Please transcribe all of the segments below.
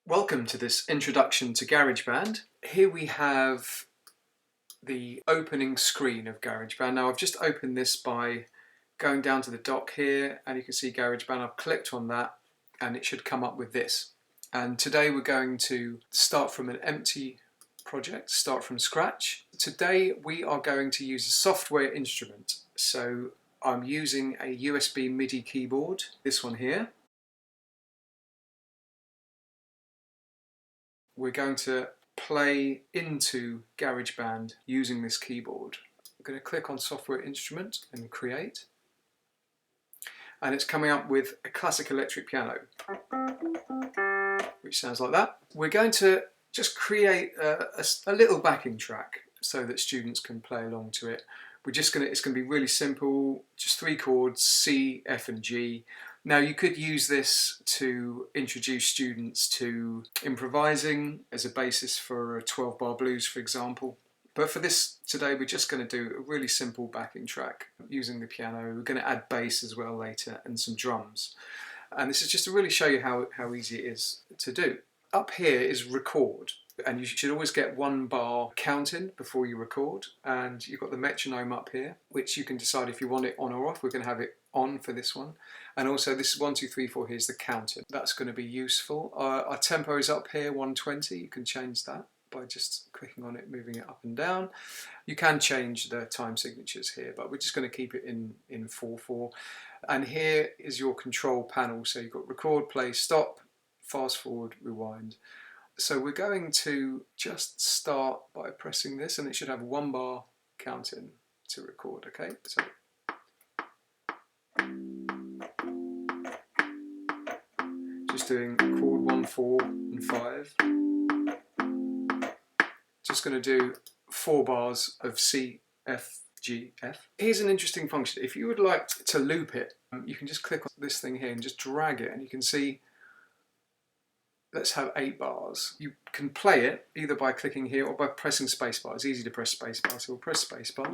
Welcome to this introduction to Garageband. Here we have the opening screen of Garageband. Now I've just opened this by going down to the dock here and you can see Garageband. I've clicked on that and it should come up with this. And today we're going to start from an empty project, start from scratch. Today we are going to use a software instrument. So I'm using a USB MIDI keyboard, this one here. We're going to play into Garageband using this keyboard. I'm going to click on Software Instrument and Create. And it's coming up with a classic electric piano, which sounds like that. We're going to just create a little backing track so that students can play along to it. It's going to be really simple, just 3 chords, C, F and G. Now you could use this to introduce students to improvising as a basis for a 12-bar blues, for example. But for this today, we're just going to do a really simple backing track using the piano. We're going to add bass as well later and some drums. And this is just to really show you how easy it is to do. Up here is record. And you should always get 1 bar counting before you record. And you've got the metronome up here, which you can decide if you want it on or off. We're going to have it on for this one. And also this 1, 2, 3, 4 here's the counting. That's going to be useful. Our tempo is up here, 120. You can change that by just clicking on it, moving it up and down. You can change the time signatures here, but we're just going to keep it in 4/4. And here is your control panel. So you've got record, play, stop, fast forward, rewind. So we're going to just start by pressing this and it should have 1 bar counting to record, okay? So just doing chord 1, 4 and 5. Just going to do 4 bars of C, F, G, F. Here's an interesting function. If you would like to loop it, you can just click on this thing here and just drag it and you can see, let's have 8 bars. You can play it either by clicking here or by pressing spacebar. It's easy to press spacebar, so we'll press spacebar.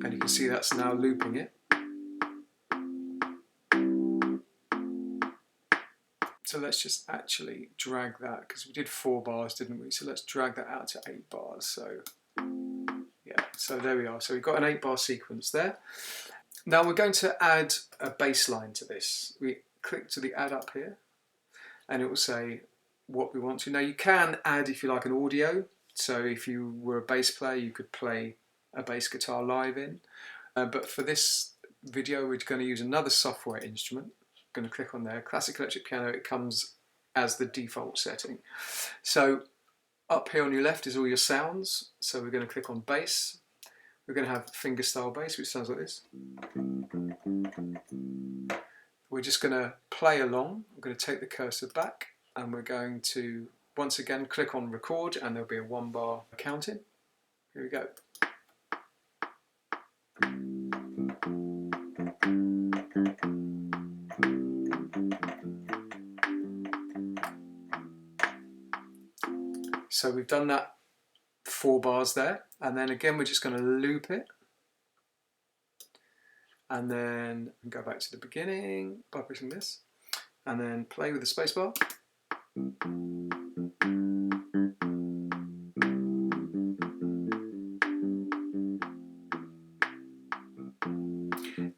And you can see that's now looping it. So let's just actually drag that, because we did 4 bars, didn't we? So let's drag that out to 8 bars. So yeah, so there we are. So we've got an 8-bar sequence there. Now we're going to add a bass line to this. We click to the add up here and it will say what we want to. Now you can add, if you like, an audio. So if you were a bass player, you could play a bass guitar live in. But for this video, we're going to use another software instrument. I'm going to click on there, classic electric piano. It comes as the default setting. So up here on your left is all your sounds. So we're going to click on bass. We're going to have fingerstyle bass, which sounds like this. We're just going to play along. I'm going to take the cursor back and we're going to once again click on record and there'll be a 1 bar counting. Here we go. So we've done that 4 bars there, and then again we're just going to loop it and then go back to the beginning by pressing this and then play with the spacebar.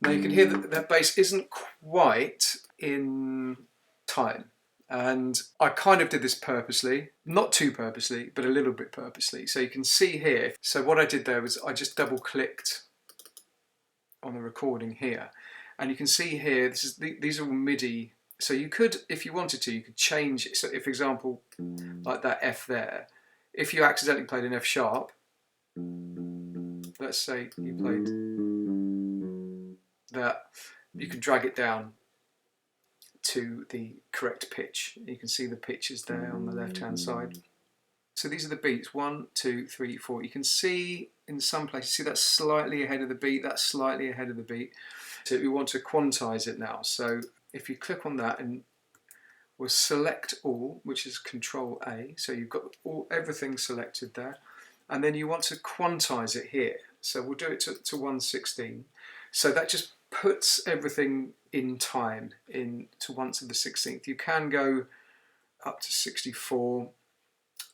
Now you can hear that that bass isn't quite in time. And I kind of did this purposely, not too purposely, but a little bit purposely. So you can see here, so what I did there was I just double clicked on the recording here. And you can see here, these are all MIDI. So you could, if you wanted to, you could change it. So if, for example, like that F there, if you accidentally played an F sharp, let's say you played that, you could drag it down to the correct pitch. You can see the pitches there on the left hand side. So these are the beats, 1, 2, 3, 4. You can see in some places, see that's slightly ahead of the beat, that's slightly ahead of the beat. So we want to quantize it now. So if you click on that and we'll select all, which is Control A. So you've got everything selected there. and then you want to quantize it here. So we'll do it to 1/16. So that just puts everything in time into 1/16. You can go up to 64.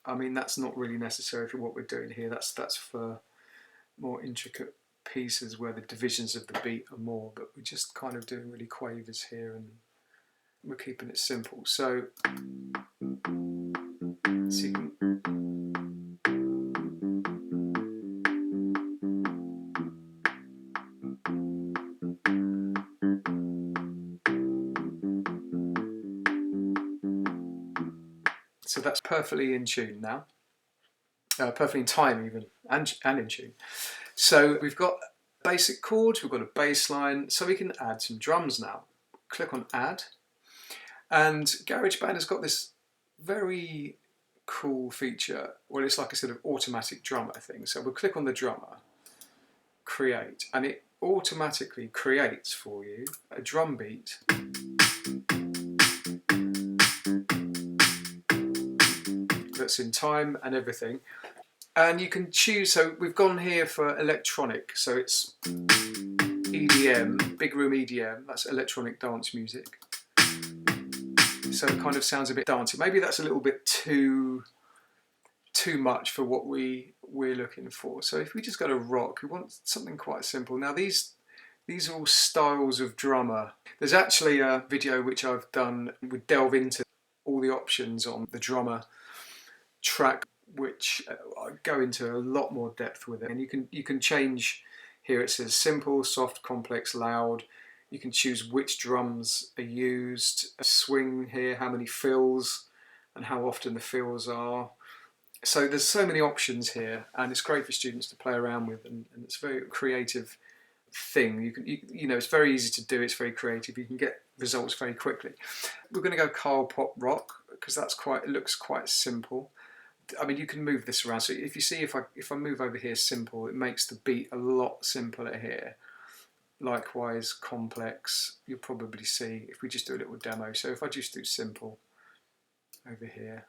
I mean, that's not really necessary for what we're doing here. That's for more intricate pieces where the divisions of the beat are more, but we're just kind of doing really quavers here and we're keeping it simple. So you can, so that's perfectly in tune now, perfectly in time even, and in tune. So we've got basic chords, we've got a bass line, so we can add some drums now. Click on Add, and Garageband has got this very cool feature. Well, it's like a sort of automatic drummer thing. So we'll click on the drummer, create, and it automatically creates for you a drum beat that's in time and everything. And you can choose, so we've gone here for electronic, so it's EDM, big room EDM, that's electronic dance music. So it kind of sounds a bit dancey. Maybe that's a little bit too much for what we're looking for. So if we just go to rock, we want something quite simple. Now these are all styles of drummer. There's actually a video which I've done, we delve into all the options on the drummer track, which I go into a lot more depth with it. And you can change here. It says simple, soft, complex, loud. You can choose which drums are used, a swing here, how many fills, and how often the fills are. So there's so many options here, and it's great for students to play around with, and it's a very creative thing. You know, it's very easy to do. It's very creative. You can get results very quickly. We're going to go Carl Pop Rock because it looks quite simple. I mean, you can move this around. So if you see, if I move over here, simple, it makes the beat a lot simpler here. Likewise, complex, you'll probably see if we just do a little demo. So if I just do simple over here.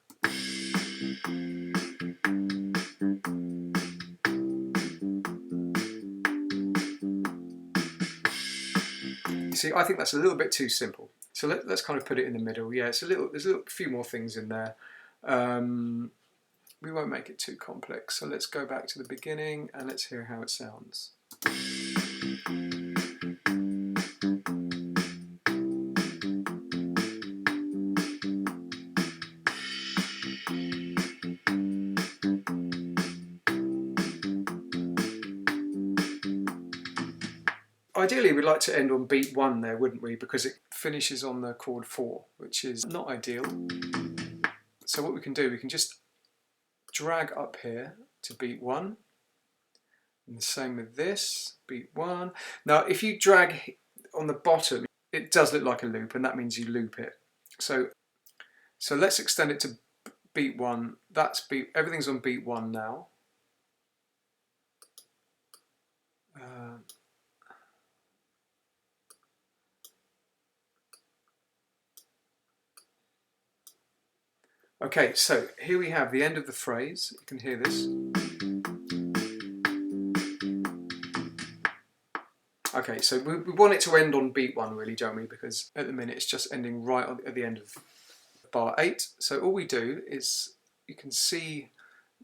You see, I think that's a little bit too simple. So let's kind of put it in the middle. Yeah, there's a few more things in there. We won't make it too complex. So let's go back to the beginning and let's hear how it sounds. Ideally, we'd like to end on beat 1 there, wouldn't we? Because it finishes on the chord 4, which is not ideal. So what we can do, we can just drag up here to beat 1. And the same with this, beat 1. Now, if you drag on the bottom, it does look like a loop, and that means you loop it. So let's extend it to beat 1. Everything's on beat 1 now. Okay, so here we have the end of the phrase. You can hear this. Okay, so we want it to end on beat 1 really, don't we? Because at the minute it's just ending right at the end of bar 8. So all we do is, you can see,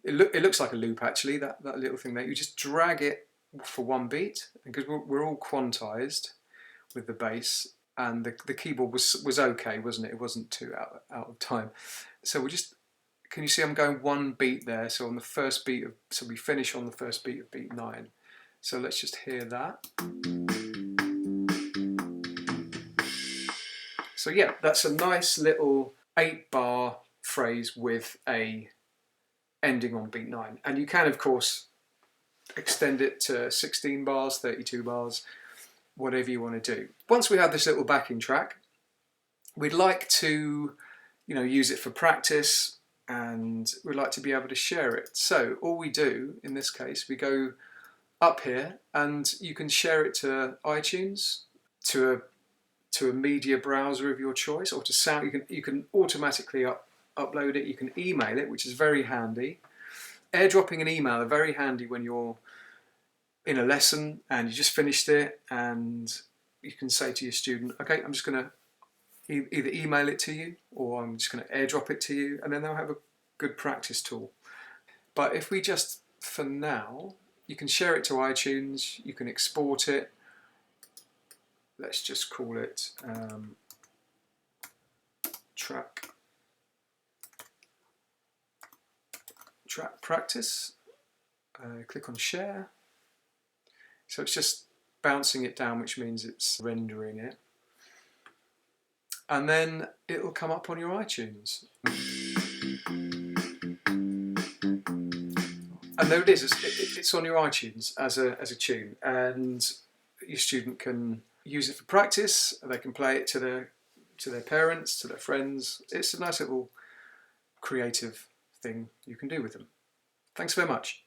it looks like a loop actually, that little thing there. You just drag it for 1 beat, because we're all quantized with the bass, and the keyboard was okay, wasn't it? It wasn't too out of time. So we just, can you see I'm going 1 beat there? So on the first beat of, so we finish on the first beat of beat 9. So let's just hear that. So yeah, that's a nice little 8-bar phrase with a ending on beat 9. And you can, of course, extend it to 16 bars, 32 bars, whatever you want to do. Once we have this little backing track, we'd like to, use it for practice, and we'd like to be able to share it. So all we do in this case, we go up here, and you can share it to iTunes, to a media browser of your choice, or to sound. You can automatically upload it. You can email it, which is very handy. Airdropping an email are very handy when you're in a lesson and you just finished it, and you can say to your student, okay, I'm just going to either email it to you or I'm just going to airdrop it to you, and then they'll have a good practice tool. But if we just, for now, you can share it to iTunes, you can export it. Let's just call it track practice. Click on share. So it's just bouncing it down, which means it's rendering it. And then it'll come up on your iTunes. And there it is, it's on your iTunes as a tune, and your student can use it for practice, they can play it to their parents, to their friends. It's a nice little creative thing you can do with them. Thanks very much.